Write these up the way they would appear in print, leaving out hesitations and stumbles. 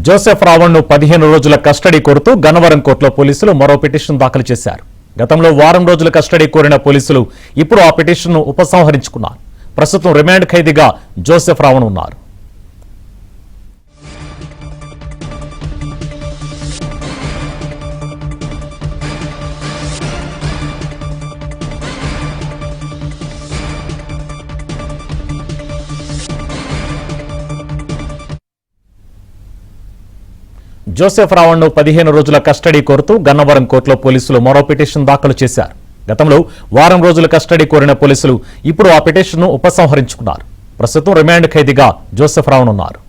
Joseph రావణ్ను 15 రోజుల custody కోరుతూ గన్నవరం కోర్టులో పోలీసులు మరో పిటిషన్ దాఖలు చేశారు. గతంలో వారం రోజుల కస్టడీ కోరిన పోలీసులు ఇప్పుడు ఆ పిటిషన్ను ఉపసంహరించుకున్నారు. ప్రస్తుతం రిమాండ్ ఖైదీగా జోసెఫ్ రావణ్ ఉన్నారు. జోసెఫ్ రావణ్ను 15 రోజుల కస్టడీ కోరుతూ గన్నవరం కోర్టులో పోలీసులు మరో పిటిషన్ దాఖలు చేశారు. గతంలో వారం రోజుల కస్టడీ కోరిన పోలీసులు ఇప్పుడు ఆ పిటిషన్ను ఉపసంహరించుకున్నారు. ప్రస్తుతం రిమాండ్ ఖైదీగా జోసెఫ్ రావణ్ ఉన్నారు.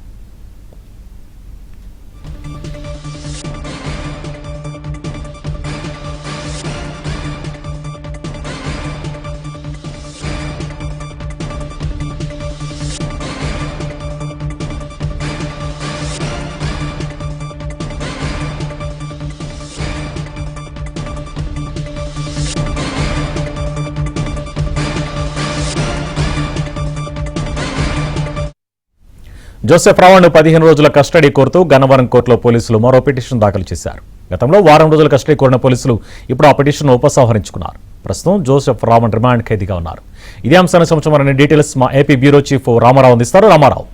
జోసెఫ్ రావణ్ను 15 రోజుల కస్టడీ కోరుతూ గన్నవరం కోర్టులో పోలీసులు మరో పిటిషన్ దాఖలు చేశారు. గతంలో వారం రోజుల కస్టడీ కోరిన పోలీసులు ఇప్పుడు ఆ పిటిషన్ను ఉపసంహరించుకున్నారు. ప్రస్తుతం జోసెఫ్ రావణ్ రిమాండ్ ఖైదీగా ఉన్నారు. ఇదే అంశానికి సంబంధించిన డీటెయిల్స్ మా ఏపీ బ్యూరో చీఫ్ రామారావు అందిస్తారు. రామారావు,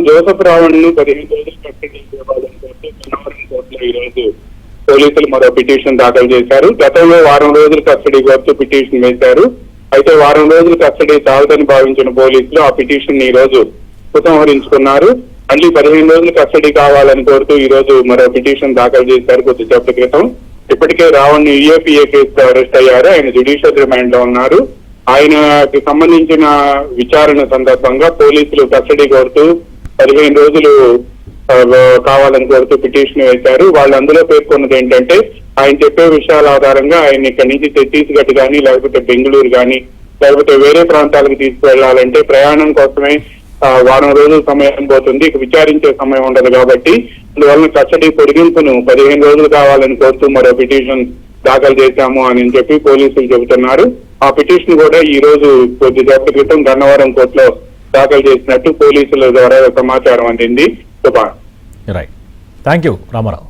జోసెఫ్ రావణ్ ను 15 రోజుల కస్టడీ ఇవ్వాలని కోరుతూ గన్నవరం కోర్టులో ఈ రోజు పోలీసులు మరో పిటిషన్ దాఖలు చేశారు. గతంలో వారం రోజుల కస్టడీ కోరుతూ పిటిషన్ వేశారు. అయితే వారం రోజుల కస్టడీ చాలదని భావించిన పోలీసులు ఆ పిటిషన్ ఈ రోజు ఉపసంహరించుకున్నారు. మళ్ళీ 15 రోజుల కస్టడీ కావాలని కోరుతూ ఈ రోజు మరో పిటిషన్ దాఖలు చేశారు. కొద్దిసేపటి క్రితం ఇప్పటికే రావణ్ యూఏపీఏ కేసుతో అరెస్ట్ అయ్యారు. ఆయన జ్యుడిషియల్ రిమాండ్ లో ఉన్నారు. ఆయనకి సంబంధించిన విచారణ సందర్భంగా పోలీసులు కస్టడీ కోరుతూ 15 రోజులు కావాలని కోరుతూ పిటిషన్ వేశారు. వాళ్ళు అందులో పేర్కొన్నది ఏంటంటే ఆయన చెప్పే విషయాల ఆధారంగా ఆయన ఇక్కడి నుంచి ఛత్తీస్గఢ్ కానీ లేకపోతే బెంగళూరు కానీ లేకపోతే వేరే ప్రాంతాలకు తీసుకువెళ్లాలంటే ప్రయాణం కోసమే వారం రోజుల సమయం పోతుంది, ఇక విచారించే సమయం ఉండదు. కాబట్టి అందువలన కస్టడీ పొడిగింపును 15 రోజులు కావాలని కోరుతూ మరో పిటిషన్ దాఖలు చేశాము అని చెప్పి పోలీసులు చెబుతున్నారు. ఆ పిటిషన్ కూడా ఈ రోజు కొద్దిసేపటి క్రితం గన్నవరం కోర్టులో దాఖలు చేసినట్టు పోలీసుల ద్వారా సమాచారం అందింది. Right, thank you Ramarao.